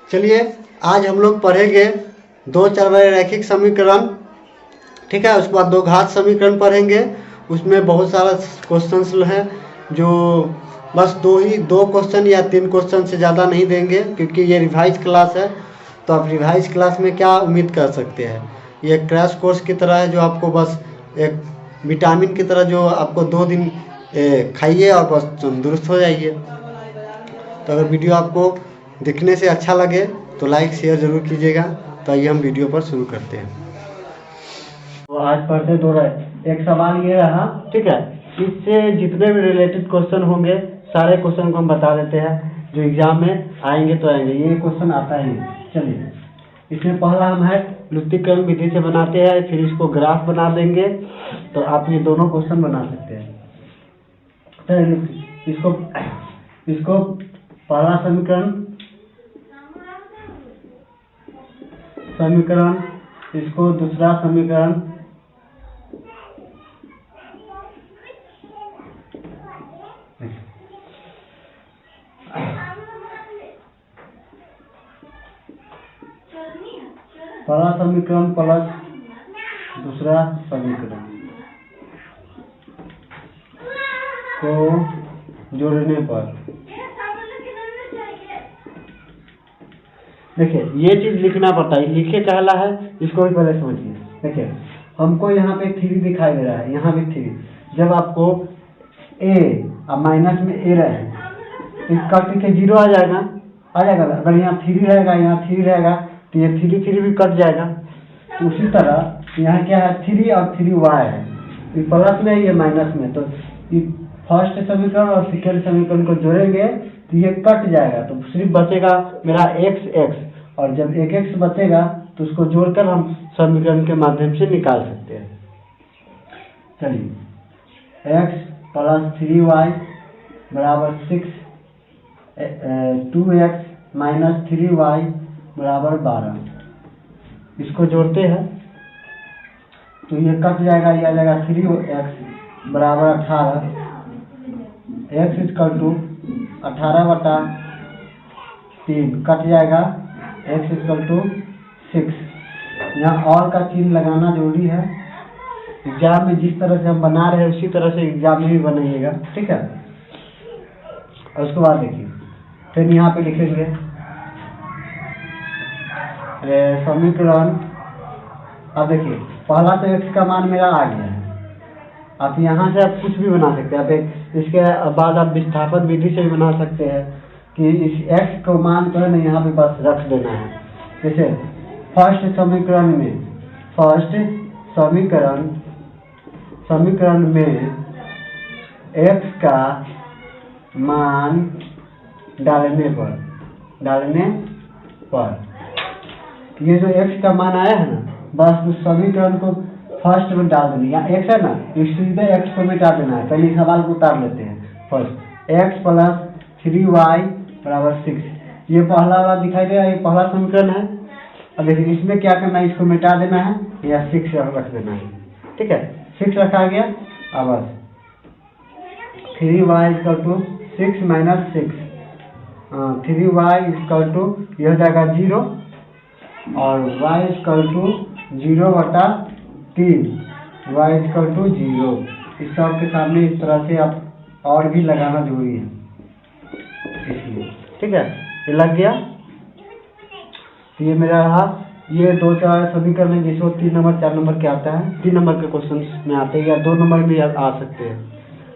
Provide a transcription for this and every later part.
चलिए आज हम लोग पढ़ेंगे दो चरवाहे रैखिक समीकरण, ठीक है। उसके बाद दो घात समीकरण पढ़ेंगे। उसमें बहुत सारा क्वेश्चंस हैं जो बस दो क्वेश्चन या 3 क्वेश्चन से ज़्यादा नहीं देंगे, क्योंकि ये रिवाइज क्लास है। तो आप रिवाइज क्लास में क्या उम्मीद कर सकते हैं, ये क्रैश कोर्स की तरह है जो आपको बस एक विटामिन की तरह जो आपको 2 दिन खाइए और बस तंदुरुस्त हो जाइए। तो अगर वीडियो आपको दिखने से अच्छा लगे तो लाइक शेयर ज़रूर कीजिएगा। तो आइए हम वीडियो पर शुरू करते हैं। तो आज पढ़ते दो एक सवाल ये रहा, ठीक है। इससे जितने भी रिलेटेड क्वेश्चन होंगे सारे क्वेश्चन को हम बता देते हैं जो एग्जाम में आएंगे तो आएंगे, ये क्वेश्चन आता ही। चलिए इसमें पहला हम है लुप्तीकरण विधि से बनाते हैं, फिर इसको ग्राफ बना देंगे तो आप ये दोनों क्वेश्चन बना सकते हैं। तो इसको पहला समीकरण, इसको दूसरा समीकरण, पहला समीकरण प्लस दूसरा समीकरण को जोड़ने पर देखिए ये चीज लिखना पड़ता है, लिखे कहला है, इसको भी पहले समझिए। देखिए हमको यहाँ पे 3 दिखाई दे रहा है, यहाँ भी 3। जब आपको a और माइनस में a रहे इसका के 0 आ जाएगा। अगर यहाँ 3 रहेगा, यहाँ 3 रहेगा तो ये 3 भी कट जाएगा। तो उसी तरह यहाँ क्या है 3 और 3y है, ये प्लस में ये माइनस में, तो फर्स्ट समीकरण और सेकेंड समीकरण को जोड़ेंगे तो ये कट जाएगा, तो सिर्फ बचेगा मेरा x, और जब एक x बचेगा तो उसको जोड़कर हम समीकरण के माध्यम से निकाल सकते हैं। चलिए x प्लस 3y बराबर 6, 2x माइनस 3y बराबर 12। इसको जोड़ते हैं तो ये कट जाएगा, ये आ जाएगा 3x बराबर 18, x इक्वल टू 18/3 कट जाएगा, x इक्वल टू 6। यहाँ और का चिन्ह लगाना जरूरी है, एग्जाम में जिस तरह से हम बना रहे हैं उसी तरह से एग्जाम में भी बनाइएगा, ठीक है। और उसके बाद देखिए फिर यहाँ पे लिखेंगे समीकरण। अब देखिए पहला तो x का मान मेरा आ गया है, आप यहाँ से आप कुछ भी बना सकते हैं। आप इसके बाद आप विस्थापन विधि से भी बना सकते हैं कि इस x को मान को है ना यहाँ पे बस रख देना है। जैसे फर्स्ट समीकरण में x का मान डालने पर ये जो x का मान आया है ना, बस उस समीकरण को फर्स्ट में डाल देना। यहाँ x है ना, इस सीधे x को मिटा देना है। पहले सवाल को उतार लेते हैं। फर्स्ट x प्लस 3y बराबर 6, ये पहला वाला दिखाई दे रहा है, ये पहला समीकरण है। अब देखिए इसमें क्या करना है, इसको मिटा देना है या 6 रख देना है, ठीक है। 6 रखा गया। अब बस 3y equal to 6 minus 6, 3y equal to यह हो जाएगा 0 और y equal to 0/3, y equal to 0। इस सब के सामने इस तरह से आप और भी लगाना जरूरी है इसलिए, ठीक है। ये लग गया। तो ये मेरा रहा, ये 2-4 समीकरण जिसको 3 नंबर 4 नंबर के आता है, 3 नंबर के क्वेश्चन में आते हैं या 2 नंबर भी आ सकते हैं,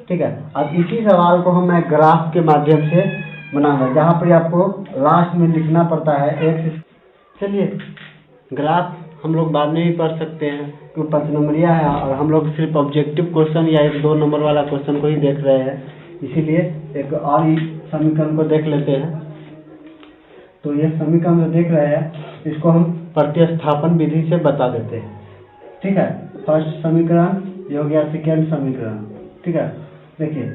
ठीक है। अब इसी सवाल को मैं ग्राफ के माध्यम से बनाऊंगा, जहाँ पर आपको लास्ट में लिखना पड़ता है x। चलिए ग्राफ हम लोग बाद में भी पढ़ सकते हैं क्योंकि 5 नंबरिया है और हम लोग सिर्फ ऑब्जेक्टिव क्वेश्चन या 1-2 नंबर वाला क्वेश्चन को ही देख रहे हैं, इसीलिए एक और ही समीकरण को देख लेते हैं। तो ये समीकरण जो देख रहे हैं इसको हम प्रतिस्थापन विधि से बता देते हैं, ठीक है। फर्स्ट समीकरण ये हो गया, सेकेंड समीकरण, ठीक है। देखिए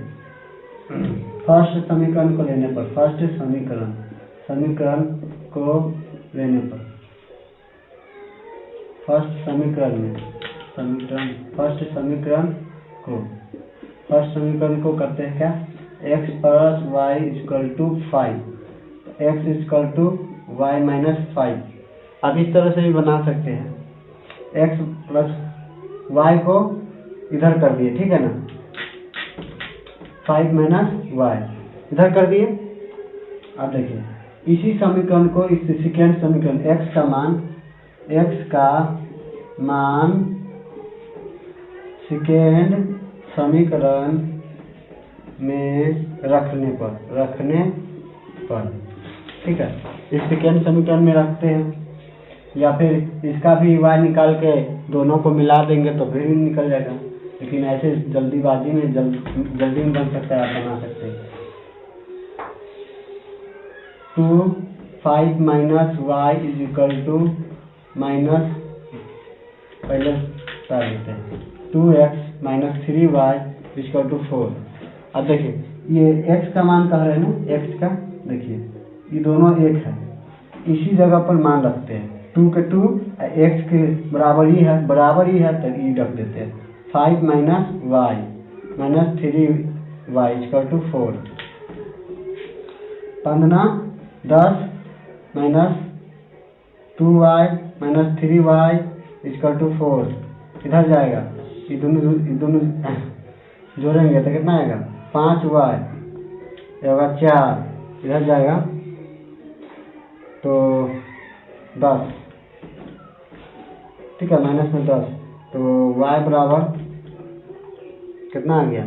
फर्स्ट समीकरण को लेने पर, समीकरण को लेने पर फर्स्ट समीकरण को करते हैं क्या, x plus y equal to 5, x equal to y minus 5। अब इस तरह से भी बना सकते हैं, एक्स प्लस वाई को इधर कर दिए, ठीक है ना, 5 माइनस वाई इधर कर दिए। अब देखिए इसी समीकरण को, इस सेकेंड समीकरण x का मान सेकेंड समीकरण में रखने पर, ठीक है, इस सेकेंड समीकरण में रखते हैं, या फिर इसका भी y निकाल के दोनों को मिला देंगे तो फिर भी निकल जाएगा, लेकिन ऐसे जल्दीबाजी में जल्दी में बन सकता है, आप बना सकते हैं। 2 5 minus y is equal to minus, पहले डाल देते हैं 2x minus 3y is equal to 4। अब देखिए ये x का मान कह रहे हैं ना, x का देखिए ये दोनों एक है, इसी जगह पर मान रखते हैं, 2 के 2 x के बराबर ही है तो ई रख देते हैं। 5 minus y minus 3y is equal to 4। 15 10 minus 2y minus 3y equal to 4, इधर जाएगा, ये दोनों जोड़ेंगे तो कितना आएगा, 5y होगा 4, इधर जाएगा तो 10, ठीक है, माइनस में 10, तो y बराबर कितना आ गया,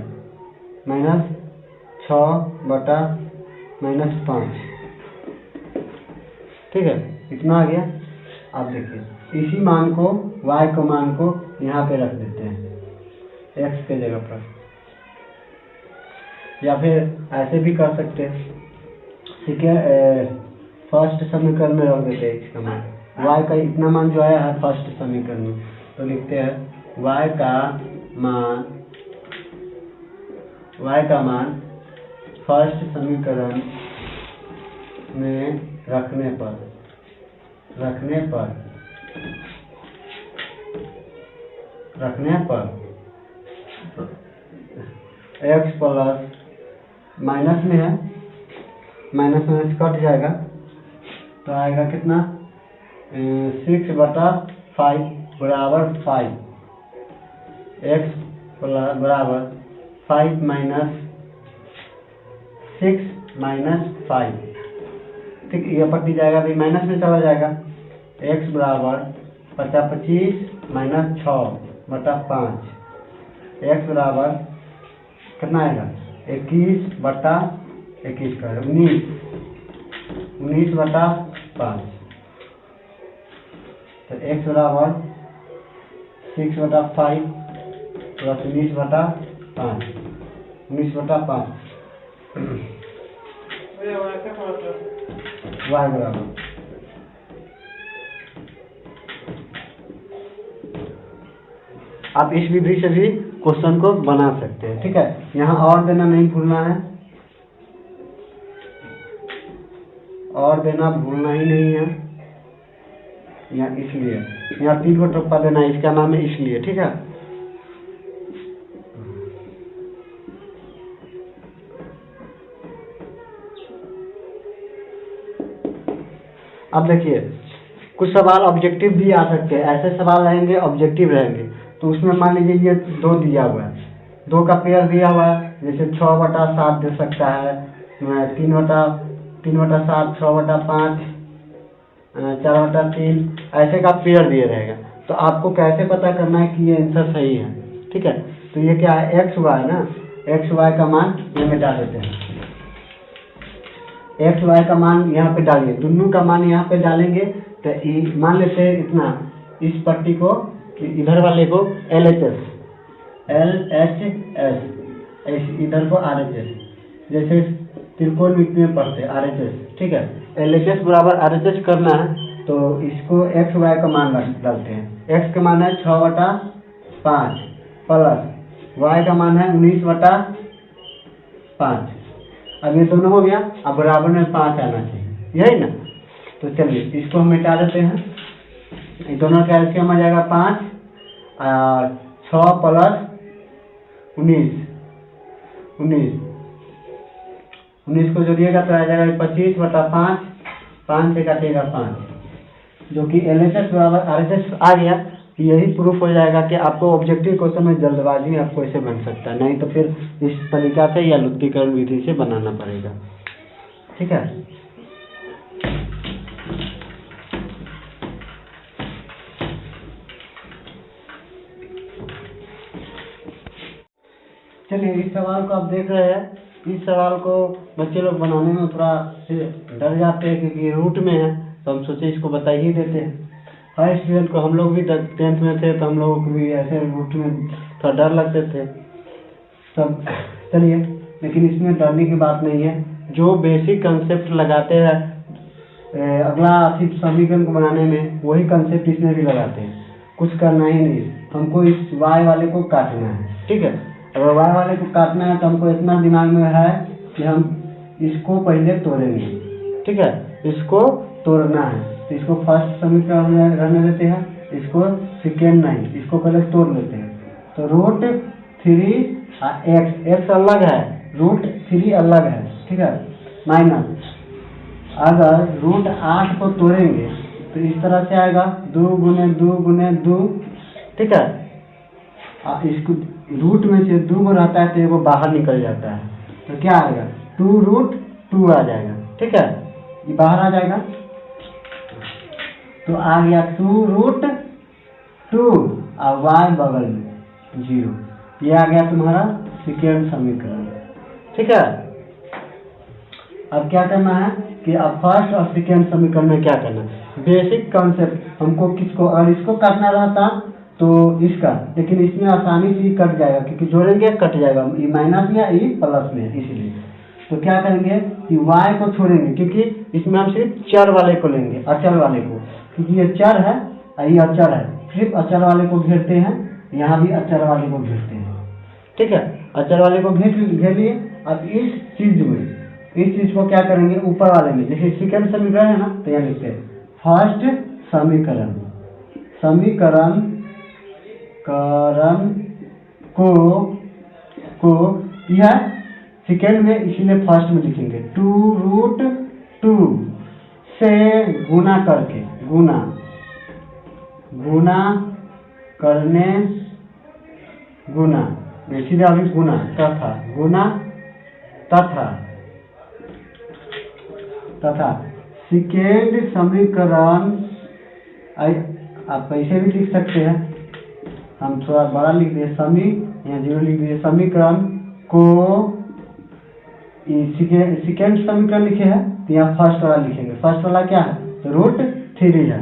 माइनस 6 बटा माइनस 5, ठीक है, इतना आ गया। आप देखिए इसी मान को, y को मान को यहाँ पे रख देते हैं x के जगह पर, या फिर ऐसे भी कर सकते हैं, ठीक है, फर्स्ट समीकरण में रख देते हैं x का मान, y का इतना मान जो आया है फर्स्ट समीकरण में, तो लिखते हैं y का मान फर्स्ट समीकरण में रखने पर x प्लस माइनस में है, माइनस में कट जाएगा तो आएगा कितना, 6 बटा 5 बराबर 5, x प्लस बराबर 5 माइनस 6 माइनस 5, ठीक, ये पट्टी जाएगा तो माइनस में चला जाएगा, x बराबर 25 माइनस 6 बटा 5, x बराबर कितना आएगा, 21 बटा 21 का 19 बटा 5, तो x बराबर 6 बटा 5 प्लस 19 बटा 5, 19 बटा 5 y बराबर, आप इस विधि से भी क्वेश्चन को बना सकते हैं, ठीक है, यहाँ और देना नहीं भूलना है, और देना भूलना ही नहीं है, यहाँ इसलिए यहाँ 3 को टप्पा देना है, इसका नाम है इसलिए, ठीक है। अब देखिए कुछ सवाल ऑब्जेक्टिव भी आ सकते हैं, ऐसे सवाल रहेंगे ऑब्जेक्टिव रहेंगे, तो उसमें मान लीजिए ये 2 दिया हुआ है, 2 का पेयर दिया हुआ है, जैसे 6 बटा 7 दे सकता है, 3 बटा 7, 6 बटा 5, 4 बटा 3, ऐसे का पेयर दिया रहेगा, तो आपको कैसे पता करना है कि ये आंसर सही है, ठीक है, तो ये क्या है, एक्स वाई ना, एक्स वाई का मान ये मिटा देते हैं, एक्स वाई का मान यहाँ पे डालिए, दोनों का मान यहाँ पे डालेंगे तो मान लेते हैं इतना, इस पट्टी को इधर वाले को LHS, इधर को RHS, जैसे त्रिकोणमिति में पढ़ते हैं RHS, ठीक है, LHS बराबर RHS करना है तो इसको एक्स वाई का मान डालते हैं, एक्स का मान है 6 बटा 5 प्लस वाई का मान है 19 बटा 5, अब ये दोनों हो गया, अब बराबर में 5 आना चाहिए, यही ना, तो चलिए इसको हम मिटा देते हैं, ये दोनों का एलसीएम आ जाएगा 5 और 6 प्लस 19 को जोड़िएगा तो आ जाएगा 25 बटा 5 5 से काटिएगा 5, जो कि LHS बराबर RHS आ गया। यही प्रूफ हो जाएगा कि आपको ऑब्जेक्टिव क्वेश्चन में जल्दबाजी में आपको ऐसे बन सकता है, नहीं तो फिर इस तरीका से या लुत्तीकरण विधि से बनाना पड़ेगा। ठीक है, चलिए इस सवाल को आप देख रहे हैं। इस सवाल को बच्चे लोग बनाने में थोड़ा डर जाते हैं क्योंकि रूट में है, तो हम सोचे इसको बता ही देते हैं। हर स्टूडेंट को, हम लोग भी 10th में थे तो हम लोगों को भी ऐसे रूट में थोड़ा डर लगते थे सब। चलिए, लेकिन इसमें डरने की बात नहीं है। जो बेसिक कंसेप्ट लगाते हैं अगला समीकरण को बनाने में, वही कंसेप्ट इसमें भी लगाते हैं। कुछ करना ही नहीं, हमको इस y वाले को काटना है। ठीक है, अगर y वाले को काटना है तो हमको इतना दिमाग में है कि हम इसको पहले तोड़ेंगे। ठीक है, इसको तोड़ना है, तो इसको फर्स्ट समीकरण में रहने देते हैं, इसको सेकेंड नहीं, इसको पहले तोड़ लेते हैं। तो रूट 3 x अलग है, रूट 3 अलग है। ठीक है, माइनस अगर रूट 8 को तोड़ेंगे तो इस तरह से आएगा 2 गुने 2 गुने 2। ठीक है, इसको रूट में से 2 को रहता है तो वो बाहर निकल जाता है, तो क्या आएगा 2 रूट 2 आ जाएगा। ठीक है, ये बाहर आ जाएगा तो आ गया 2 रूट 2 और y बगल में 0। ये आ गया तुम्हारा सेकेंड समीकरण। ठीक है, अब क्या करना है कि अब फर्स्ट और सेकेंड समीकरण में क्या करना है, बेसिक कॉन्सेप्ट। हमको किसको, और इसको काटना रहता तो इसका, लेकिन इसमें आसानी से कट जाएगा क्योंकि जोड़ेंगे कट जाएगा, ये माइनस में ये प्लस में, इसलिए तो क्या करेंगे कि y को छोड़ेंगे क्योंकि इसमें हम सिर्फ चर वाले को लेंगे, अचर वाले को, क्योंकि ये चर है और ये अचर है। सिर्फ अचर वाले को घेरते हैं, यहाँ भी अचर वाले को घेरते हैं। ठीक है, अचर वाले को घेर लिए। अब इस चीज को क्या करेंगे, ऊपर वाले में, जैसे सेकेंड समीकरण है ना, तो यहाँ लिखते हैं फर्स्ट समीकरण को यह सेकेंड में, इसीलिए फर्स्ट में लिखेंगे 2 रूट 2 से गुना करके, गुना इसीलिए अभी गुना तथा सेकेंड समीकरण, आप ऐसे भी लिख सकते हैं, हम थोड़ा बड़ा लिख दिए यहाँ 0 लिख दिए, समीकरण को सेकेंड समीकरण लिखे हैं तो यहाँ फर्स्ट वाला लिखेंगे। फर्स्ट वाला क्या है, तो रूट 3 है।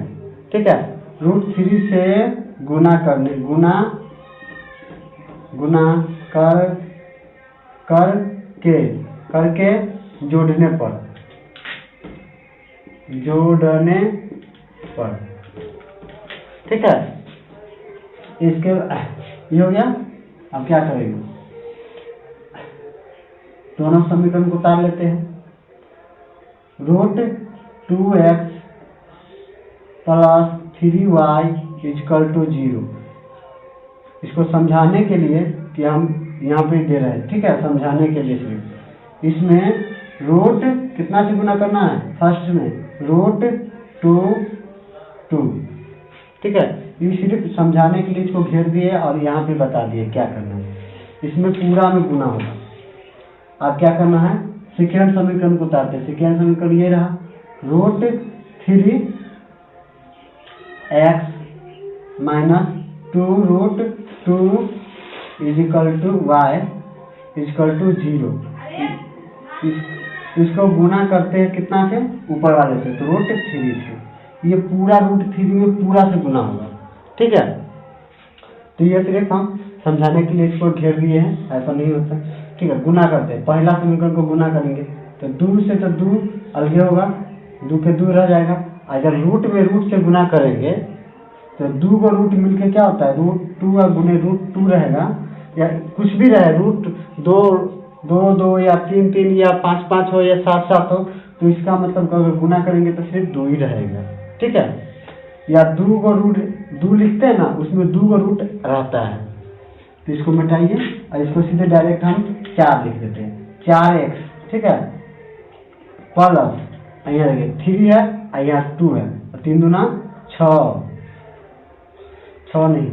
ठीक है, रूट 3 से गुना करके जोड़ने पर ठीक है, इसके ये हो गया। अब क्या करेंगे, दोनों समीकरण को उतार लेते हैं। Root 2x plus 3y equal to 0। इसको समझाने के लिए कि हम यहाँ पे दे रहे हैं, ठीक है, समझाने के लिए सिर्फ इसमें रूट कितना से गुना करना है, फर्स्ट में रूट 2। ठीक है, ये सिर्फ समझाने के लिए इसको घेर दिए और यहाँ पे बता दिए क्या करना है। इसमें पूरा में गुना होगा। अब क्या करना है, सेकेंड समीकरण को उतारते हैं। सेकेंड समीकरण ये रहा, root 3x minus 2 root 2 is equal to y equal to 0। इसको गुना करते हैं कितना से, ऊपर वाले से, तो रूट 3 से। ये पूरा रूट 3 में पूरा से गुना होगा। ठीक है, तो ये सिर्फ हम समझाने के लिए इसको घेर दिए हैं, ऐसा नहीं होता। ठीक है, गुना करते हैं, पहला समीकरण को गुना करेंगे तो 2 से तो 2 अलग होगा, 2 के 2 रह जाएगा। अगर रूट में रूट से गुना करेंगे तो 2 को रूट मिलके क्या होता है, रूट 2 और गुने रूट 2 रहेगा, या कुछ भी रहे, रूट 2 या 3 या 5 हो या 7 हो, तो इसका मतलब अगर गुना करेंगे तो सिर्फ 2 ही रहेगा। ठीक है, या 2 को रूट 2 लिखते हैं ना, उसमें 2 को रूट रहता है, तो इसको मिटाइए और इसको सीधे डायरेक्ट हम 4 लिख देते हैं, 4x। ठीक है, प्लस यहाँ देखिए 3 है और यहाँ 2 है, 3 दूना 6, 6 नहीं,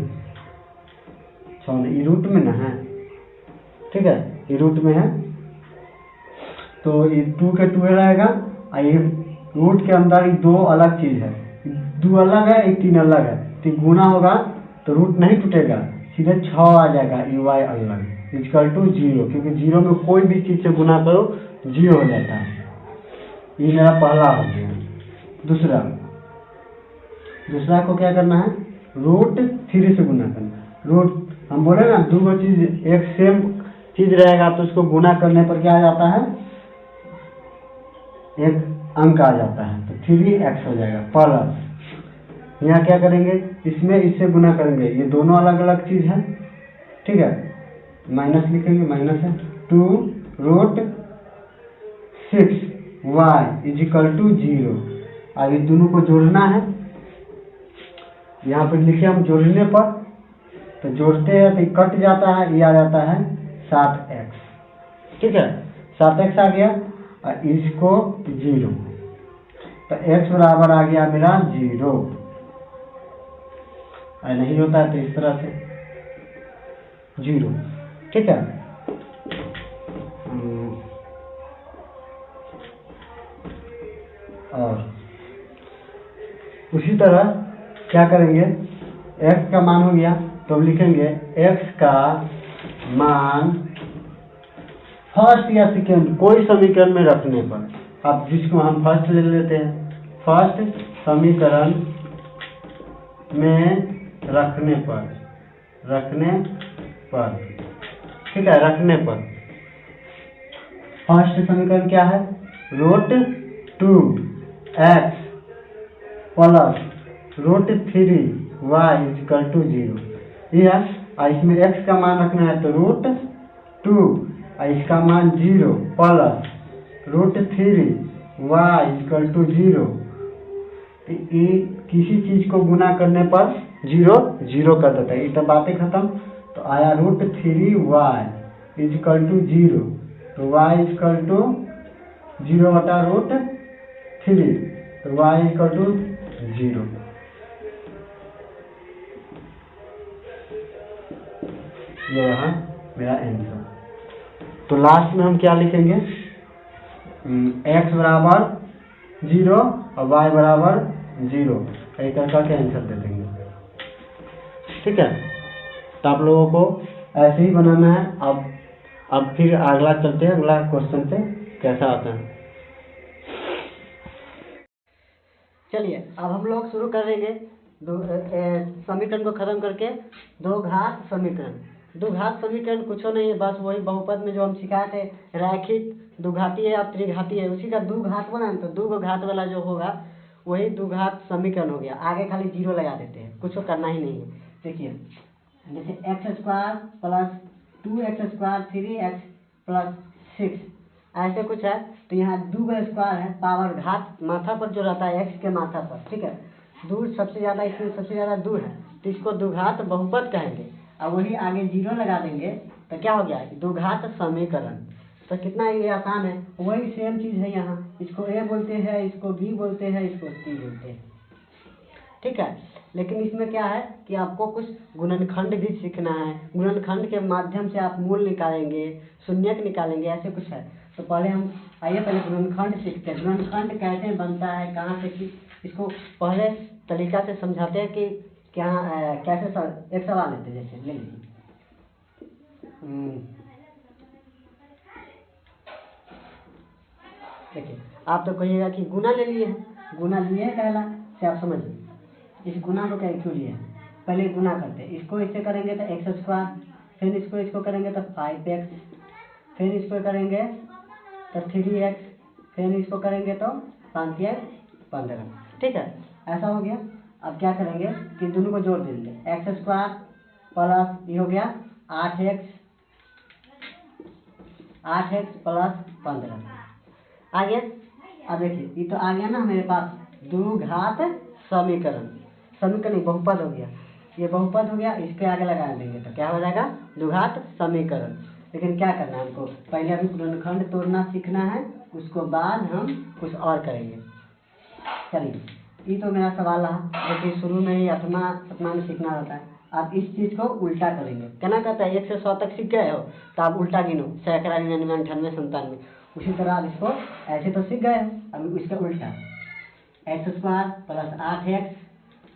6 नहीं, ये रूट में ना है, ठीक है, ये रूट में है, तो ये 2 के 2 रहेगा और ये रूट के अंदर ये 2 अलग चीज है, 2 अलग है, एक 3 अलग है, तो गुना होगा तो रूट नहीं टूटेगा, सीधे 6 आ जाएगा, y अलग इक्वल टू 0, क्योंकि 0 में कोई भी चीज से गुना करो 0 हो जाता है। ये मेरा पहला हो गया। दूसरा को क्या करना है, रूट 3 से गुना करना। रूट हम बोले ना दो चीज एक सेम चीज रहेगा तो उसको गुना करने पर क्या आ जाता है, एक अंक आ जाता है, तो 3x हो जाएगा प्लस, यहाँ क्या करेंगे, इसमें इससे गुना करेंगे, ये दोनों अलग अलग चीज है, ठीक है, माइनस लिखेंगे, माइनस है 2 रूट 6y इजिकल टू 0। अब ये दोनों को जोड़ना है, यहाँ पर लिखे हम जोड़ने पर, तो जोड़ते हैं तो कट जाता है, ये आ जाता है 7x, ठीक है, 7x आ गया और इसको 0, तो x बराबर आ गया मेरा 0, नहीं होता है तो इस तरह से 0, ठीक है। और उसी तरह क्या करेंगे, x का मान हो गया तो अब लिखेंगे x का मान फर्स्ट या सेकेंड कोई समीकरण में रखने पर, अब जिसको हम फर्स्ट ले लेते हैं, फर्स्ट समीकरण में रखने पर, ठीक है, रखने पर फर्स्ट समीकरण क्या है, root 2x plus root 3y equal to 0, यह इसमें x का मान रखना है तो रूट 2 और इसका मान 0 plus root 3y equal to 0, ये किसी चीज को गुना करने पर 0 कर देता है, ये तो बातें खत्म। तो आया रूट 3y इक्वल टू 0, तो y इक्वल टू 0 बटा रूट 3, तो y इक्वल टू 0। ये रहा मेरा आंसर। तो लास्ट में हम क्या लिखेंगे, x बराबर 0 और y बराबर 0, एक करके आंसर दे देंगे, ठीक है। तो आप लोगों को ऐसे ही बनाना है। अब फिर अगला चलते हैं, अगला क्वेश्चन पे कैसा आता है। चलिए अब हम लोग शुरू करेंगे समीकरण को खत्म करके दो घात समीकरण। द्विघात समीकरण कुछ नहीं है, बस वही बहुपद में जो हम सिखाए थे, रैखिक द्विघाती है या त्रिघाती है, उसी का द्विघात बना, तो दो घात वाला जो होगा वही द्विघात समीकरण हो गया। आगे खाली 0 लगा देते हैं, कुछ करना ही नहीं है। देखिए जैसे x square plus 2x square 3x plus 6 ऐसे कुछ है, तो यहाँ 2 का स्क्वायर है, पावर घात माथा पर जो रहता है x के माथा पर, ठीक है, दूर सबसे ज़्यादा, इसमें सबसे ज़्यादा दूर है, तो इसको द्विघात बहुपद कहेंगे। अब वही आगे 0 लगा देंगे तो क्या हो गया, द्विघात समीकरण। तो कितना ये आसान है, वही सेम चीज़ है यहाँ, इसको a बोलते हैं, इसको b बोलते हैं, इसको c बोलते हैं, ठीक है। लेकिन इसमें क्या है कि आपको कुछ गुणनखंड भी सीखना है, गुणनखंड के माध्यम से आप मूल निकालेंगे, शून्यक निकालेंगे, ऐसे कुछ है। तो पहले हम पहले गुणनखंड सीखते हैं, गुणनखंड कैसे बनता है, कहाँ से, कि इसको पहले तरीका से समझाते हैं कि क्या कैसे। एक सवाल लेते हैं, जैसे ले लीजिए, देखिए आप तो कहिएगा कि गुना ले लिए हैं, गुना लिए है कहला से आप समझिए, इस गुना को क्या क्यों लिया है। पहले गुना करते हैं, इसको इससे करेंगे तो x स्क्वायर, फिर इसको करेंगे तो 5x, फिर इसको करेंगे तो 3x, फिर इसको करेंगे तो 5x 15, ठीक है, ऐसा हो गया। अब क्या करेंगे कि दोनों को जोड़ देंगे, x स्क्वायर प्लस ये हो गया 8x प्लस 15 आ गया। अब देखिए ये तो आ गया ना मेरे पास द्विघात समीकरण, समीकरण बहुपद हो गया, ये बहुपद हो गया, इसके आगे लगा देंगे तो क्या हो जाएगा, द्विघात समीकरण। लेकिन क्या करना है हमको, पहले अभी गुणनखंड तोड़ना सीखना है, उसको बाद हम कुछ और करेंगे। चलिए, ये तो मेरा सवाल रहा जो कि शुरू में ही 8वां 7वां में सीखना रहता है। आप इस चीज़ को उल्टा करेंगे। कहना कहता है 1 से 100 तक सीख गए हो तो आप उल्टा गिनो, सैकड़ा, 99, 98, 97। उसी तरह आप इसको ऐसे तो सीख गए हो, अब इसका उल्टा x² + 8x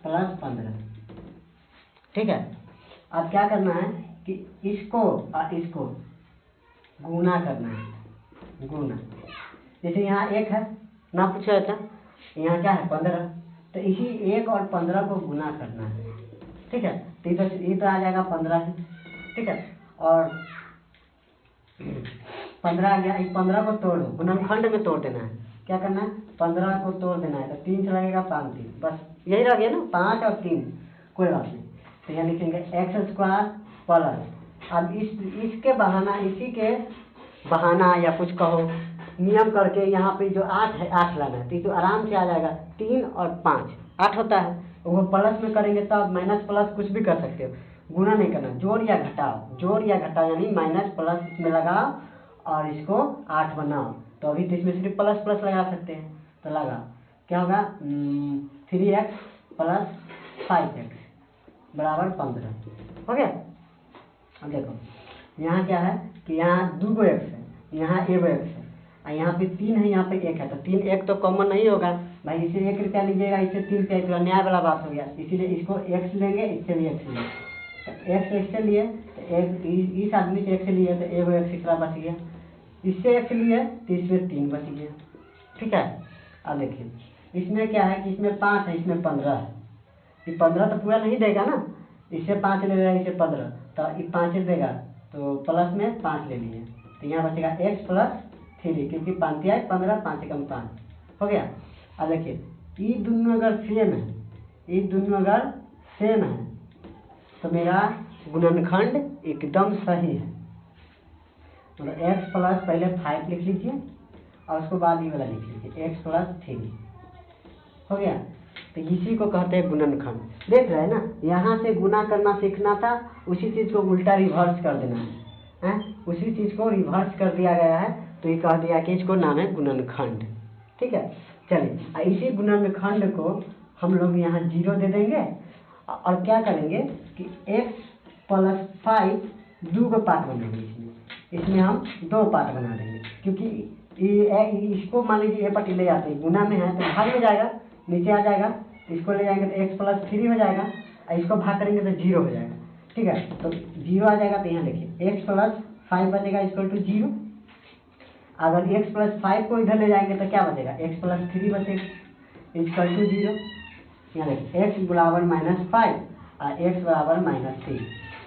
+ 15। ठीक है, अब क्या करना है कि इसको और इसको गुना करना है, गुना। जैसे यहाँ 1 है ना, पूछा था यहाँ क्या है 15, तो इसी 1 और 15 को गुना करना है। ठीक है, तो ये तो आ जाएगा 15 ही। ठीक है, और 15 आ गया, इस 15 को तोड़ दो, गुणनखंड में तोड़ देना है। क्या करना है, 15 को तोड़ देना है, तो 3 से लगेगा 5 3, बस यही रह गया ना, 5 और 3, कोई बात नहीं। तो यहाँ लिखेंगे x² प्लस, अब इसके बहाना, इसी के बहाना या कुछ कहो, नियम करके यहाँ पे जो 8 है 8 लाना है, तो ये तो आराम से आ जाएगा। 3 और 5 8 होता है, वो प्लस में करेंगे तब माइनस प्लस कुछ भी कर सकते हो, गुना नहीं करना, जोड़ या घटाओ, जोड़ या घटाओ यानी माइनस प्लस इसमें लगाओ और इसको 8 बनाओ। तो अभी तो इसमें सिर्फ प्लस प्लस लगा सकते हैं, तो लगा क्या होगा 3x + 5x = 15 हो गया। अब देखो यहाँ क्या है कि यहाँ 2 x है, यहाँ 1 x है, और यहाँ पे 3 है, यहाँ पे 1 है, तो 3 1 तो कॉमन नहीं होगा भाई, इसे 1 रुपया लीजिएगा, इसे 3 रुपया, इतना न्याय वाला बात हो गया। इसीलिए इसको x लेंगे, इससे भी x लेंगे, तो x से लिए तो इस आदमी से x लिए तो 1 x कितना बच गया, इससे x लिए तो इसमें 3 बच गया। ठीक है, अब देखिए इसमें क्या है कि इसमें 5 है, इसमें 15 है, ये 15 तो पूरा नहीं देगा ना, इससे 5 ले लेगा, इससे 15, तो ये 5 देगा, तो प्लस में 5 ले लिए, तो यहाँ बचेगा x + 3, क्योंकि 5 × 15, 5 × 5 हो गया। अब देखिए ये दोनों अगर सेम है, ये दोनों अगर सेम है तो मेरा गुणनखंड एकदम सही है। मतलब x प्लस पहले 5 लिख लीजिए और उसके बाद ये वाला लिख लीजिए x + 3 हो गया। तो इसी को कहते हैं गुणनखंड। देख रहे हैं ना, यहाँ से गुना करना सीखना था, उसी चीज़ को उल्टा रिवर्स कर देना है, उसी चीज़ को रिवर्स कर दिया गया है, तो ये कह दिया कि इसको नाम है गुणनखंड। ठीक है, चलिए इसी गुणनखंड को हम लोग यहाँ 0 दे देंगे और क्या करेंगे कि x + 5 2 को पार्ट बनाएंगे, इसमें हम 2 पार्ट बना देंगे, क्योंकि इसको मान लीजिए ये पट्टी ले जाते हैं, गुना में है तो भाग में जाएगा, नीचे आ जाएगा, इसको ले जाएंगे तो x + 3 हो जाएगा, और इसको भाग करेंगे तो 0 हो जाएगा। ठीक है, तो 0 आ जाएगा, तो यहाँ देखिए x + 5 बचेगा = 0। अगर x + 5 को इधर ले जाएंगे तो क्या बचेगा, x + 3 बचेगा = 0। यहाँ देखिए x = -5 और x = -3,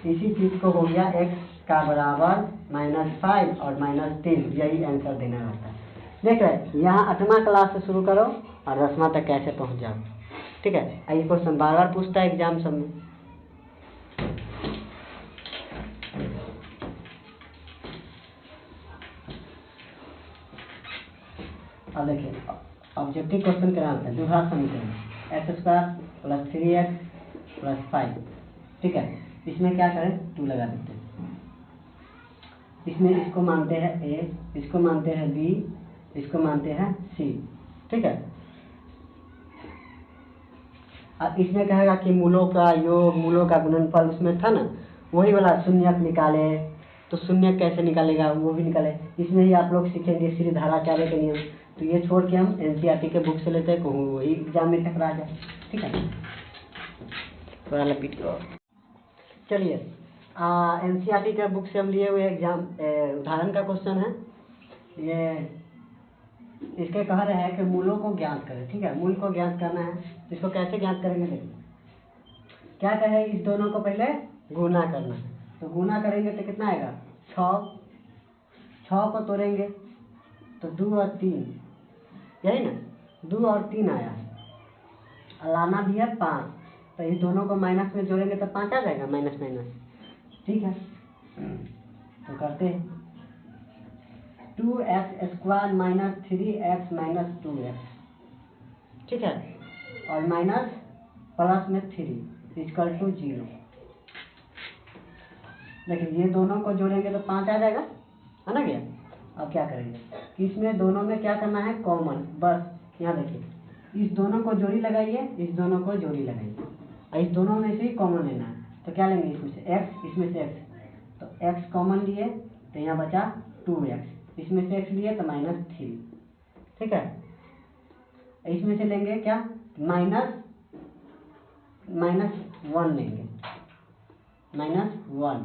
इसी चीज़ को हो गया x का बराबर -5 और -3, यही आंसर देना रहता है। देख रहे यहाँ 8वां क्लास से शुरू करो और 10वां तक कैसे पहुँच जाओ। ठीक है, ये क्वेश्चन बार बार पूछता है एग्जाम सब में। अब देखिए ऑब्जेक्टिव क्वेश्चन क्या होता है, द्विघात समीकरण x² + 3x + 5। ठीक है, इसमें क्या करें 2 लगा देते हैं, इसमें इसको मानते हैं a, इसको मानते हैं b, इसको मानते हैं c। ठीक है, अब इसमें कहेगा कि मूलों का योग, मूलों का गुणनफल, उसमें था ना वही वाला शून्यक निकाले, तो शून्य कैसे निकालेगा वो भी निकाले। इसमें ही आप लोग सीखेंगे श्रीधराचार्य के नियम, तो ये छोड़ के हम एनसीईआरटी के बुक से लेते हैं, वही एग्जाम में टकरा जाए। ठीक है, थोड़ा लपीट लो। चलिए एनसीईआरटी के बुक से हम लिए हुए एग्जाम उदाहरण का क्वेश्चन है, ये इसके कह रहे हैं कि मूलों को ज्ञात करें। ठीक है, मूल को ज्ञात करना है, इसको कैसे ज्ञात करेंगे देखिए क्या कहे, इस दोनों को पहले गुना करना है, तो गुना करेंगे तो कितना आएगा 6 को तोड़ेंगे तो 2 और 3, यही ना 2 और 3 आया है, लाना भी है 5, तो इस दोनों को माइनस में जोड़ेंगे तो 5 आ जाएगा, माइनस। ठीक है, तो करते हैं 2x² - 3x - 2x। ठीक है, और माइनस प्लस में 3 = 0। देखिए ये दोनों को जोड़ेंगे तो 5 आ जाएगा, है ना। अब क्या करेंगे कि इसमें दोनों में क्या करना है कॉमन, बस यहाँ देखिए इस दोनों को जोड़ी लगाइए, इस दोनों को जोड़ी लगाइए, और इस दोनों में से ही कॉमन लेना है। तो क्या लेंगे, इसमें से x, इसमें से x, तो x कॉमन लिए तो यहाँ बचा 2x, इसमें से x लिए तो -3, ठीक है। इसमें से लेंगे क्या, -1 लेंगे, -1,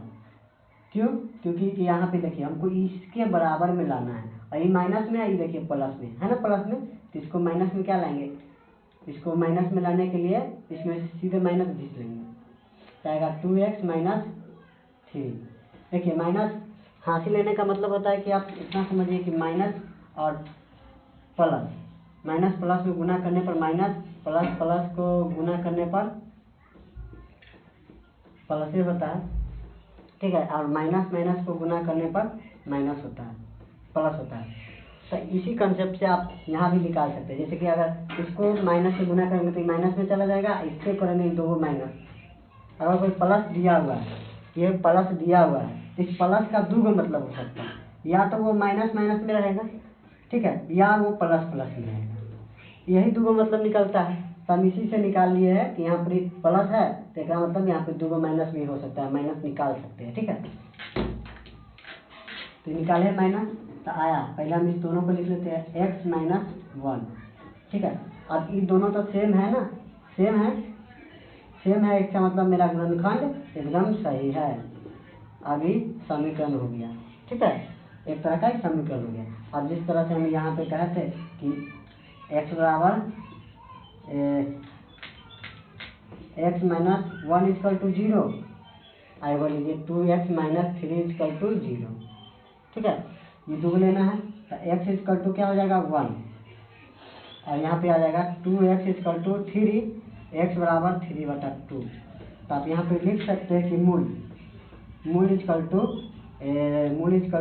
क्यों, क्योंकि यहाँ पे देखिए हमको इसके बराबर में लाना है, और ये माइनस में है, ये देखिए प्लस में है ना, प्लस में, तो इसको माइनस में क्या लाएंगे, इसको माइनस में लाने के लिए इसमें से सीधे माइनस घिस लेंगे, तो आएगा 2x -3। देखिए माइनस हासिल लेने का मतलब होता है कि आप इतना समझिए कि माइनस और प्लस, माइनस प्लस में गुना करने पर माइनस, प्लस प्लस को गुना करने पर प्लस ही होता है, ठीक है, और माइनस माइनस को गुना करने पर माइनस होता है, प्लस होता है। तो इसी कंसेप्ट से आप यहाँ भी निकाल सकते हैं, जैसे कि अगर इसको माइनस से गुना करेंगे तो माइनस में चला जाएगा, इससे करेंगे 2 माइनस, अगर कोई प्लस दिया हुआ है, ये प्लस दिया हुआ है, इस प्लस का 2 मतलब हो सकता है, या तो वो माइनस माइनस में रहेगा, ठीक है, या वो प्लस प्लस में रहेगा, यही 2 मतलब निकलता है। तो हम इसी से निकाल लिए है कि यहाँ पर प्लस है, तो इसका मतलब यहाँ पे 2 माइनस भी हो सकता है, माइनस निकाल सकते हैं, ठीक है। तो निकाले माइनस, तो आया, पहले हम इस दोनों को लिख लेते हैं x -1, ठीक है। अब ये दोनों तो सेम है ना, सेम है, सेम है, इसका मतलब मेरा गुणनखंड एकदम सही है। अभी समीकरण हो गया, ठीक है, एक तरह का समीकरण हो गया। अब जिस तरह से हम यहाँ पे कहे थे कि x बराबर x -1 = 0, आगे बोल लीजिए 2x -3 = 0, ठीक है, ये 2 लेना है, तो x = क्या हो जाएगा 1, और यहाँ पे आ जाएगा 2x = 3, x बराबर 3/2। तो आप यहाँ पे लिख सकते हैं कि मूल इक्वल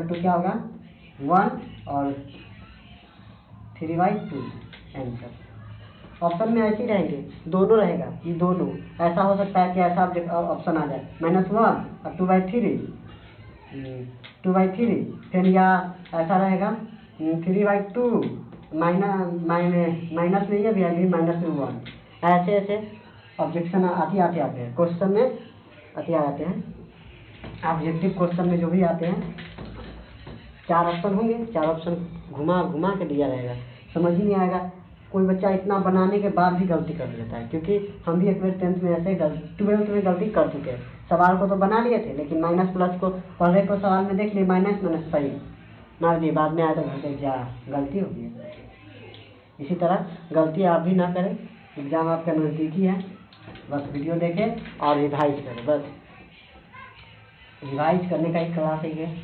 टू क्या होगा 1 और 3/2 आंसर। ऑप्शन में ऐसे ही रहेंगे, दोनों रहेगा, ये दोनों ऐसा हो सकता है कि ऐसा ऑप्शन आ जाए -1 और 2/3, फिर या ऐसा रहेगा 3/2 माइनस नहीं है भी, अभी -1, ऐसे ऐसे ऑब्जेक्शन आते हैं क्वेश्चन में, आते हैं ऑब्जेक्टिव क्वेश्चन में जो भी आते हैं। 4 ऑप्शन होंगे, 4 ऑप्शन घुमा के दिया रहेगा, समझ ही नहीं आएगा। कोई बच्चा इतना बनाने के बाद भी गलती कर लेता है, क्योंकि हम भी एक बार 10th में ऐसे 12th में गलती कर चुके हैं। सवाल को तो बना लिए थे, लेकिन माइनस प्लस को पहले को सवाल में देख लिए माइनस सही मार दिए, बाद में आया तो घर जा गलती हो गई। इसी तरह गलती आप भी ना करें, एग्ज़ाम आपका नज़दीकी है, बस वीडियो देखें और रिवाइज करें, बस रिवाइज करने का एक क्लास ही है।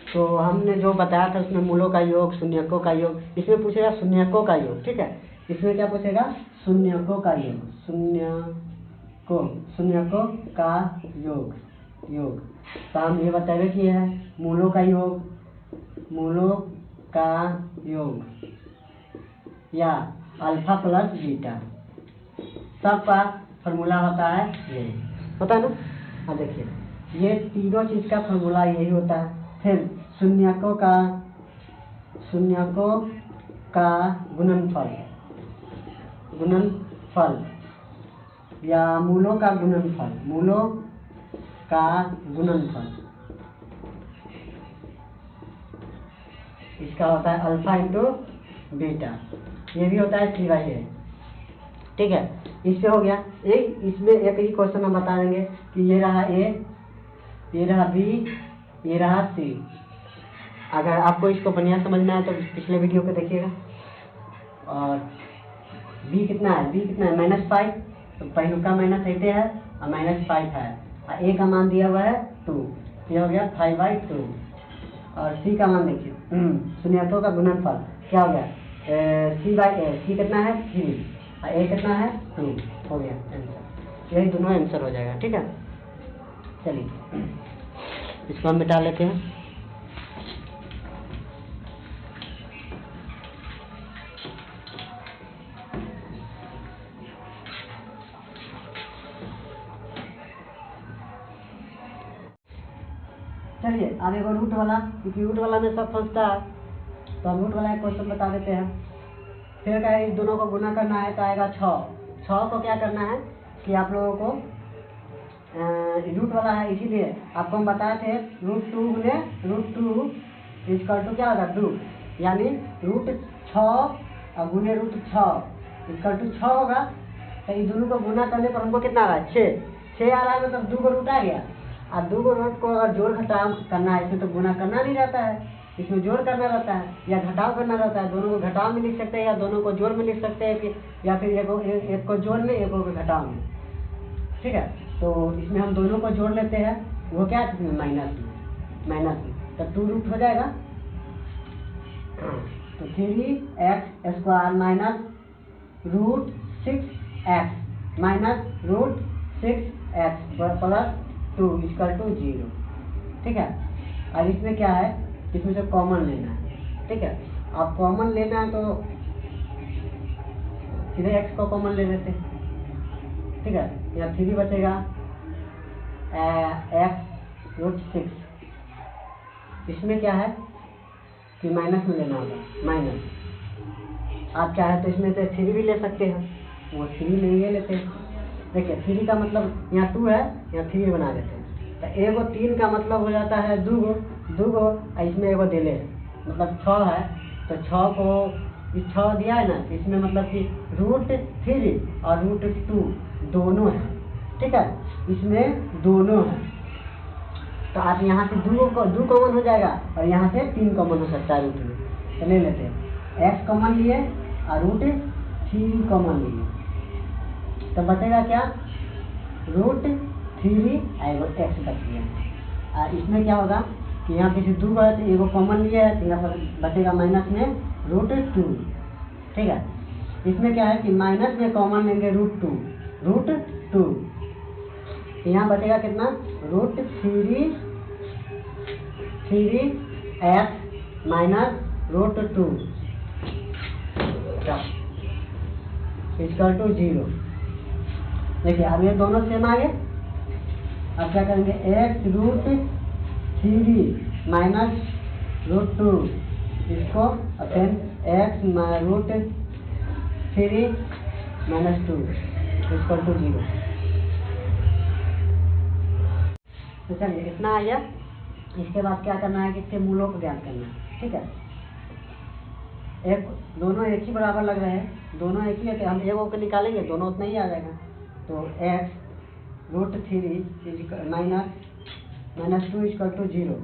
तो हमने जो बताया था उसमें मूलों का योग, शून्यकों का योग, इसमें पूछेगा शून्यकों का योग, ठीक है, इसमें क्या पूछेगा शून्यकों का योग, शून्यकों का योग। तो हम ये बताएंगे कि है मूलों का योग या अल्फा प्लस बीटा, सबका फॉर्मूला होता है ये, होता है ना। हाँ देखिए ये तीनों चीज़ का फॉर्मूला यही होता है। फिर शून्यकों का गुणनफल या मूलों का गुणनफल, इसका होता है अल्फा इंटू बीटा, ये भी होता है 3/a, ठीक है। इससे हो गया एक, इसमें एक ही क्वेश्चन हम बता देंगे कि ये रहा a, ये रहा b, ये रहा c। अगर आपको इसको बढ़िया समझना है तो पिछले वीडियो को देखिएगा। और b कितना है, -5, तो पहलू का माइनस 8 है और -5 है, और a का मान दिया हुआ है 2, ये हो गया 5/2। और c का मान देखिए, शून्यकों का गुणनफल क्या हो गया, c कितना है 3 और a कितना है 2, हो गया आंसर। यही दोनों आंसर हो जाएगा, ठीक है। चलिए इसको हम मिटा लेते हैं। चलिए अब एक रूट वाला, क्योंकि रूट वाला में सब फंसता है, तो हम रूट वाला एक क्वेश्चन बता देते हैं। फिर क्या है, इस दोनों को गुना करना है तो आएगा 6। 6 को क्या करना है कि आप लोगों को रूट वाला है, इसीलिए आपको हम बताए थे √2 गुने √2 इक्वल टू क्या होगा 2, यानी √6 और गुने √6 इक्वल टू 6 होगा। तो इन दोनों को गुना करने पर हमको कितना आ रहा है 6 आ रहा है, मतलब 2 को रूट आ गया। और 2 को रूट को अगर जोड़ घटाव करना है, इसमें तो गुना करना नहीं रहता है, इसमें जोड़ करना रहता है या घटाव करना रहता है। दोनों को घटाव में लिख सकते हैं या दोनों को जोड़ में लिख सकते हैं कि या फिर एक को जोड़ में एक को घटाव में, ठीक है। तो इसमें हम दोनों को जोड़ लेते हैं, वो क्या है माइनस में, तो 2 रूट हो जाएगा। तो 3x² minus √6x minus √6x plus 2 equal to 0, ठीक है। अब इसमें क्या है, इसमें से कॉमन लेना है, ठीक है। आप कॉमन लेना है तो सीधे x को कॉमन ले लेते हैं, ठीक है। यहाँ 3 बचेगा x √6। इसमें क्या है कि माइनस में लेना होगा, माइनस। आप चाहे तो इसमें से 3 भी ले सकते हैं, वो 3 ले लेते हैं। देखिए 3 का मतलब यहाँ 2 है, यहाँ 3 बना देते हैं। तो एगो 3 का मतलब हो जाता है 2 गो, इसमें एगो दिले है मतलब 6 है। तो 6 को 6 दिया है ना, तो इसमें मतलब कि √3 और √2 दोनों है, ठीक है। इसमें दोनों है, तो आप यहाँ से 2 कॉमन हो जाएगा और यहाँ से 3 कॉमन हो सकता है रूट में। तो ले लेते हैं x कॉमन लिए और √3 कॉमन लिए, तो बचेगा क्या √3 एगो x बच गया। और इसमें क्या होगा कि यहाँ किसी 2 है तो एगो कॉमन लिया है, तो यहाँ पर बचेगा माइनस में √2, ठीक है। इसमें क्या है कि माइनस में कॉमन लेंगे √2, यहाँ बचेगा कितना √3x माइनस √2 इक्वल टू 0। देखिए अब ये दोनों सेम आ गए। अब क्या करेंगे x √3 माइनस √2 इसको फिर x √3 माइनस 2 इक्वल टू 0। तो चलिए इतना आ गया। इसके बाद क्या करना है कि इसके मूलों को ज्ञात करना है, ठीक है। दोनों एक ही बराबर लग रहे हैं, दोनों एक ही है, तो हम एगो को निकालेंगे, दोनों उतना ही आ जाएगा। तो x √3 माइनस 2 इक्वल टू 0,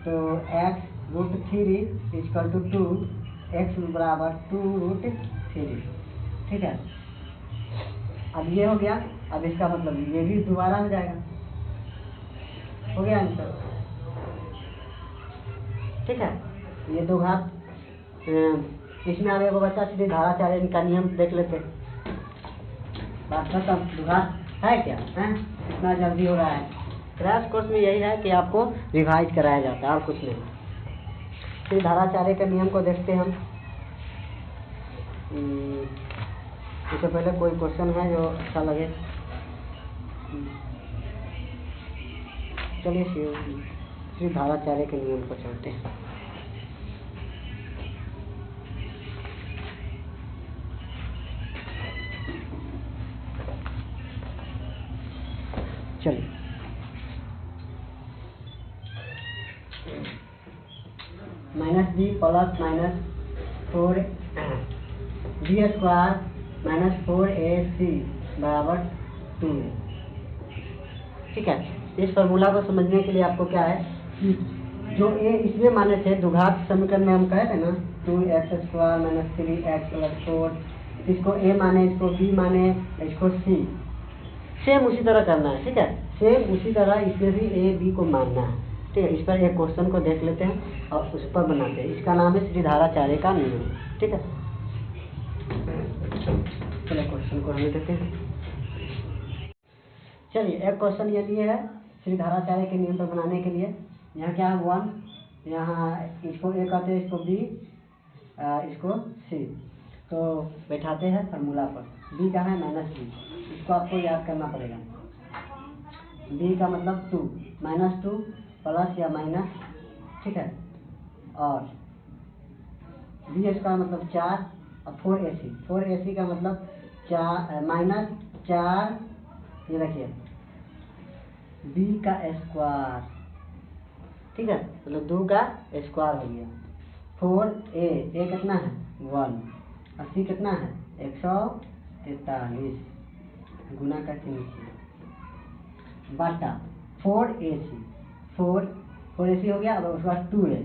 तो x √3 इक्वल टू 2, x बराबर 2√3, ठीक है। अब ये हो गया। अब इसका मतलब ये भी दोबारा हो जाएगा, हो गया आंसर, ठीक है। ये 2 घात। इसमें अब एगो बच्चा सीधे धाराचार्य का नियम देख लेते। बात खत्म। 2 घात है क्या है, इतना जल्दी हो रहा है। क्रैश कोर्स में यही है कि आपको रिवाइज कराया जाता है और कुछ नहीं। फिर धाराचार्य के नियम को देखते हैं हम। इससे पहले कोई क्वेश्चन है जो अच्छा लगे, चलिए श्री धाराचार्य के नियम को चलते हैं। चलिए -b plus -4 b² minus 4ac बराबर 2, ठीक है। इस फॉर्मूला को समझने के लिए आपको क्या है कि जो a इसमें माने थे द्विघात समीकरण में हम कहे थे ना 2x² माइनस 3x प्लस 4, इसको a माने, इसको b माने, इसको c, सेम उसी तरह करना है, ठीक है। सेम उसी तरह इसमें भी a b को मानना है, ठीक है। इस पर एक क्वेश्चन को देख लेते हैं और उस पर बनाते हैं। इसका नाम है श्री धाराचार्य का नियम, ठीक है। चलिए क्वेश्चन को हमें देते हैं। चलिए एक क्वेश्चन ये दिए है श्री धाराचार्य के नियम पर बनाने के लिए। यहाँ क्या है 1, यहाँ इसको a कहते हैं, इसको b, इसको c। तो बैठाते हैं फार्मूला पर। b का है -b, इसको आपको याद करना पड़ेगा। b का मतलब 2, -2 प्लस या माइनस, ठीक है। और बी स्क्वायर मतलब 4 और 4ac, 4ac का मतलब 4 माइनस 4, ये देखिए बी का स्क्वायर, ठीक है, मतलब 2 का स्क्वायर हो गया। 4a कितना है 1 और c कितना है 143, गुना का नीचे बटा 4ac, 4ac हो गया। अब उसके बाद 2a,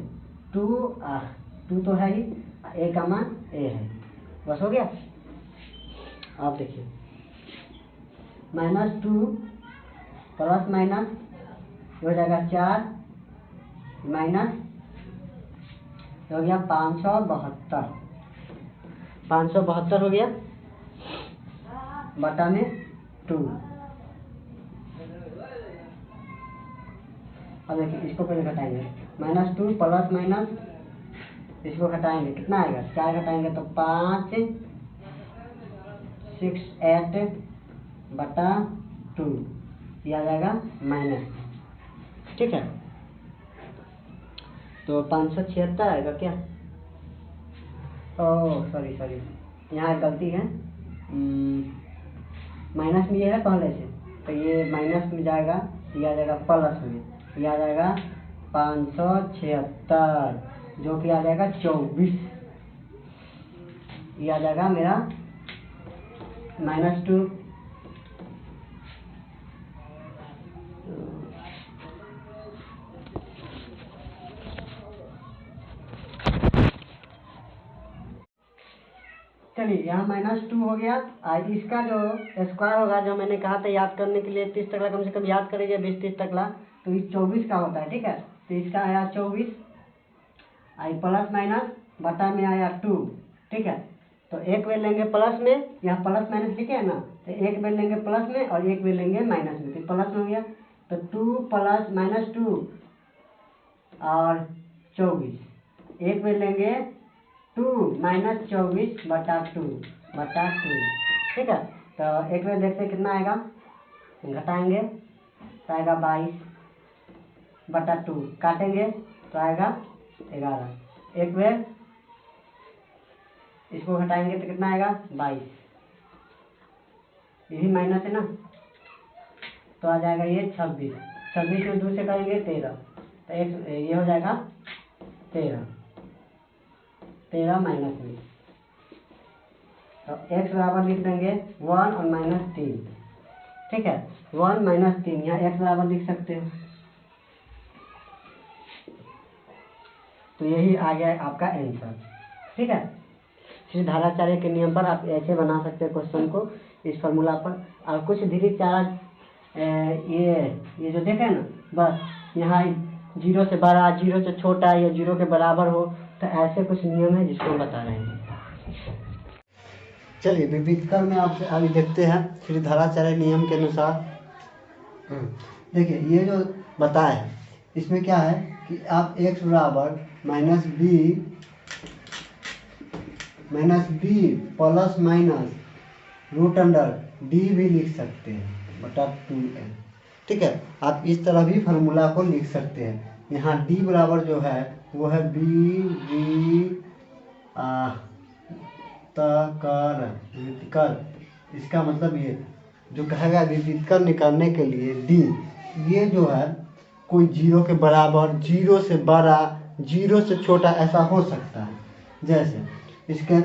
2 तो है ही, a का मान a है, बस हो गया। आप देखिए -2 प्लस माइनस हो जाएगा 4 माइनस हो गया 572 हो गया बटा में 2। अब देखिए इसको पहले घटाएंगे, -2 प्लस माइनस, इसको घटाएंगे कितना आएगा 4 घटाएंगे तो 5 6 8 बटा 2, यह आ जाएगा माइनस, ठीक है। तो 576 आएगा क्या, ओह सॉरी यहाँ गलती है, माइनस में ये है पहले से, तो ये माइनस में जाएगा, ये आ जाएगा प्लस में, ये आ जाएगा 576 जो कि आ जाएगा 24, ये आ जाएगा मेरा -2 चलिए यहाँ -2 हो गया। इसका जो स्क्वायर होगा, जो मैंने कहा था याद करने के लिए 30 तकला कम से कम याद करेंगे, 20-30 तकला, तो इस 24 का होता है, ठीक है। तो इसका आया 24, आई प्लस माइनस बटा में आया 2, ठीक है। तो एक बेर लेंगे प्लस में, यहाँ प्लस माइनस लिखे है ना, तो एक बेर लेंगे प्लस में और एक बेर लेंगे माइनस में, तो प्लस में हो गया। तो 2 प्लस -2 और 24, एक बेर लेंगे 2 माइनस 24 बटा 2, ठीक है। तो एक बेर देखते कितना आएगा, घटाएंगे तो आएगा 22 बटा 2, काटेंगे तो आएगा 11, एक बेर इसको घटाएंगे तो कितना आएगा 22, यही माइनस है ना, तो आ जाएगा ये 26 में 2 से करेंगे 13, तो एक ये हो जाएगा 13 माइनस में, तो x बराबर लिख देंगे 1 और -3, ठीक है। 1 -3 यहाँ x बराबर लिख सकते हो, तो यही आ गया आपका आंसर, ठीक है। श्री धाराचार्य के नियम पर आप ऐसे बना सकते हैं क्वेश्चन को, इस फॉर्मूला पर। और कुछ धीरे चारा ये जो देखें ना, बस यहाँ 0 से बड़ा, 0 से छोटा या 0 के बराबर हो, तो ऐसे कुछ नियम है जिसको हम बता रहे हैं। चलिए विविधकर में आपसे आगे देखते हैं श्री धाराचार्य नियम के अनुसार। देखिए ये जो बताया है इसमें क्या है कि आप x बराबर -b प्लस माइनस √d भी लिख सकते हैं बटा 2n, ठीक है। आप इस तरह भी फार्मूला को लिख सकते हैं। यहाँ d बराबर जो है वो है b विविधकर, इसका मतलब ये जो कहेगा विविधकर निकालने के लिए d, ये जो है कोई 0 के बराबर, 0 से बड़ा, 0 से छोटा ऐसा हो सकता है। जैसे इसके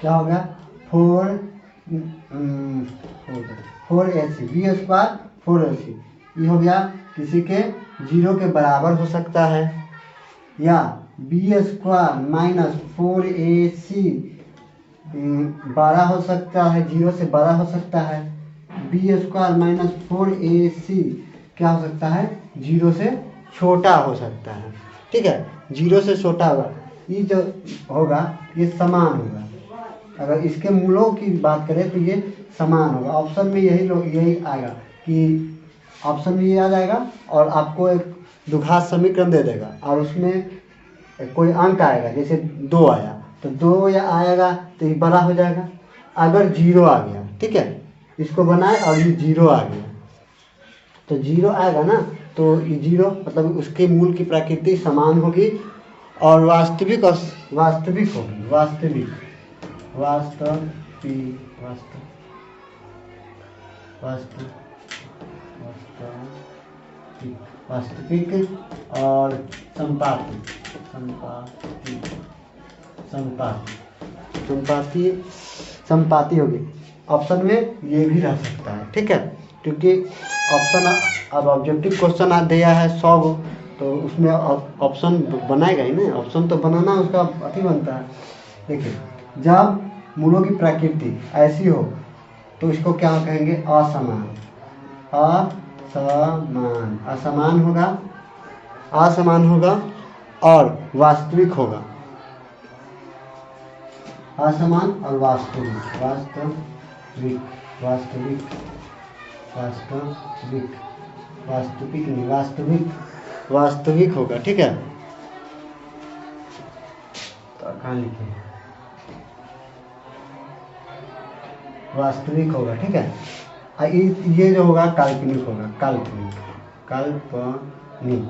क्या होगा 4ac, बी स्क्वायर 4ac, ये हो गया किसी के 0 के बराबर हो सकता है, या बी स्क्वायर -4ac 12 हो सकता है, 0 से बड़ा हो सकता है। बी स्क्वायर -4ac क्या हो सकता है 0 से छोटा हो सकता है, ठीक है। 0 से छोटा होगा, ये जो होगा ये समान होगा। अगर इसके मूलों की बात करें तो ये समान होगा। ऑप्शन में यही आएगा कि ऑप्शन में ये आ जाएगा और आपको एक द्विघात समीकरण दे देगा और उसमें कोई अंक आएगा, जैसे 2 आया तो 2 या आएगा तो ये बड़ा हो जाएगा। अगर 0 आ गया, ठीक है, इसको बनाए और ये 0 आ गया, तो 0 आएगा ना, तो ये 0 मतलब उसके मूल की प्रकृति समान होगी और वास्तविक होगी, वास्तविक और संपाती होगी। ऑप्शन में ये भी रह सकता है, ठीक है, क्योंकि ऑप्शन अब ऑब्जेक्टिव क्वेश्चन दिया है 100 गो, तो उसमें ऑप्शन बनाएगा ही ना, ऑप्शन तो बनाना उसका अति बनता है। देखिए, जब मूलों की प्रकृति ऐसी हो तो इसको क्या कहेंगे? असमान होगा और वास्तविक होगा, असमान और वास्तविक होगा, ठीक है। तो कहाँ लिखे? वास्तविक होगा, ठीक है। ये जो होगा काल्पनिक होगा, काल्पनिक।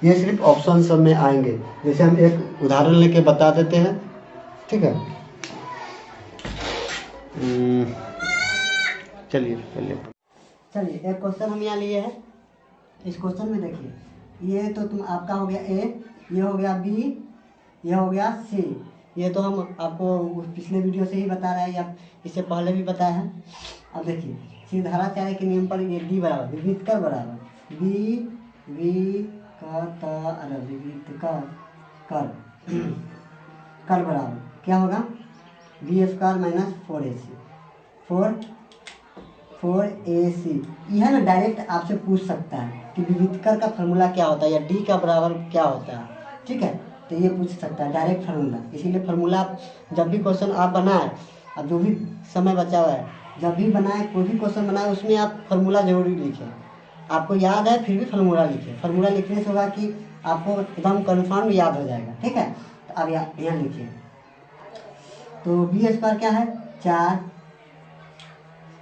ये सिर्फ ऑप्शन सब में आएंगे। जैसे हम एक उदाहरण लेके बता देते हैं, ठीक है। चलिए एक क्वेश्चन हम यहाँ लिए हैं। इस क्वेश्चन में देखिए, ये तो तुम आपका हो गया ए, ये हो गया बी, ये हो गया सी। ये तो हम आपको पिछले वीडियो से ही बता रहे हैं या इससे पहले भी बताया है। अब देखिए, सीधाराचार्य के नियम पर ये डी बराबर विविधकर बराबर कर बराबर क्या होगा? b² minus 4ac। यह ना डायरेक्ट आपसे पूछ सकता है कि विविधकर का फॉर्मूला क्या होता है या डी का बराबर क्या होता है, ठीक है। तो ये पूछ सकता है डायरेक्ट फार्मूला। इसीलिए फार्मूला जब भी क्वेश्चन आप बनाए, अब जो भी समय बचा हुआ है, जब भी बनाए कोई भी क्वेश्चन बनाए उसमें आप फार्मूला जरूरी लिखें। आपको याद है फिर भी फार्मूला लिखें। फार्मूला लिखने से होगा कि आपको एकदम कन्फर्म याद हो जाएगा, ठीक है। तो अब यहाँ लिखिए, तो b² क्या है? 4।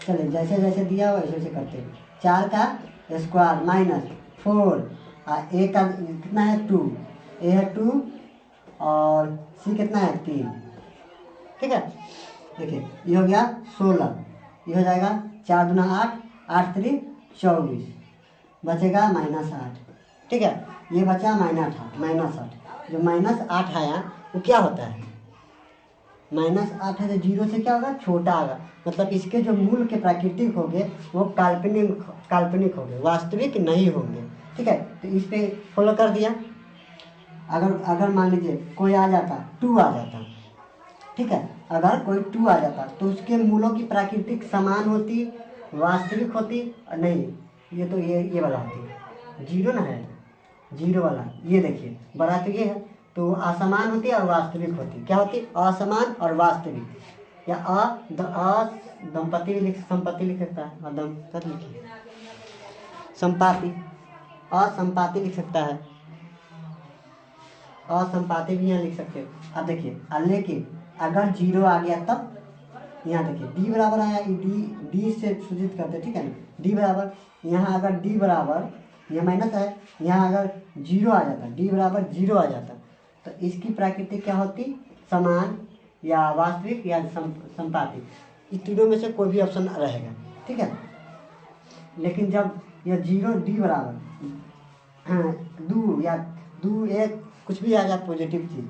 चलिए जैसे जैसे दिया हुआ वैसे वैसे करते हैं। 4 का स्क्वायर माइनस 4, a का कितना है? 2, a है 2 और c कितना है? 3, ठीक है। देखिए, ये हो गया 16, ये हो जाएगा 4 दूना 8, 8 3 24, बचेगा -8, ठीक है। ये बचा -8। जो -8 आया वो क्या होता है? -8 है तो 0 से क्या होगा? छोटा आएगा। मतलब इसके जो मूल के प्राकृतिक होंगे वो काल्पनिक होंगे, वास्तविक नहीं होंगे, ठीक है। तो इस पे फॉलो कर दिया। अगर मान लीजिए कोई आ जाता 2 आ जाता, ठीक है। अगर कोई 2 आ जाता तो उसके मूलों की प्राकृतिक समान होती, वास्तविक होती नहीं। ये तो ये वाला होती 0 ना है, 0 वाला। ये देखिए बड़ा तो ये है, तो असमान होती और वास्तविक होती। क्या होती? असमान और वास्तविक। या संपत्ति लिख सकता है, अदंपति लिखिए, संपाति, असंपाति लिख सकता है, असंपाति भी यहाँ लिख सकते हो। अब देखिए, लेकिन अगर 0 आ गया तब यहाँ देखिए d बराबर आया, डी से सूचित करते, ठीक है ना। d बराबर, यहाँ अगर d बराबर, यह माइनस है, यहाँ अगर 0 आ जाता, d बराबर 0 आ जाता, तो इसकी प्रकृति क्या होती? समान या वास्तविक या संपाति। इस तीनों में से कोई भी ऑप्शन रहेगा, ठीक है। लेकिन जब यह 0 d बराबर 2 या 2 1 कुछ भी आ जाए पॉजिटिव चीज़,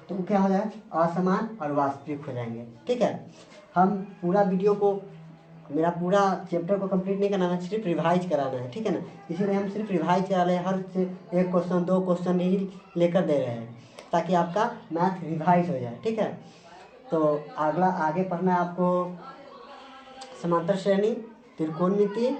तो क्या हो जाए? असमान और वास्तविक हो जाएंगे, ठीक है। हम पूरा वीडियो को, मेरा पूरा चैप्टर को कंप्लीट नहीं करना है, सिर्फ रिवाइज कराना है, ठीक है ना। इसीलिए हम सिर्फ रिवाइज करा रहे हैं, हर से 1 क्वेश्चन 2 क्वेश्चन ही लेकर दे रहे हैं ताकि आपका मैथ रिवाइज हो जाए, ठीक है। तो आगे पढ़ना है आपको समांतर श्रेणी, त्रिकोणमिति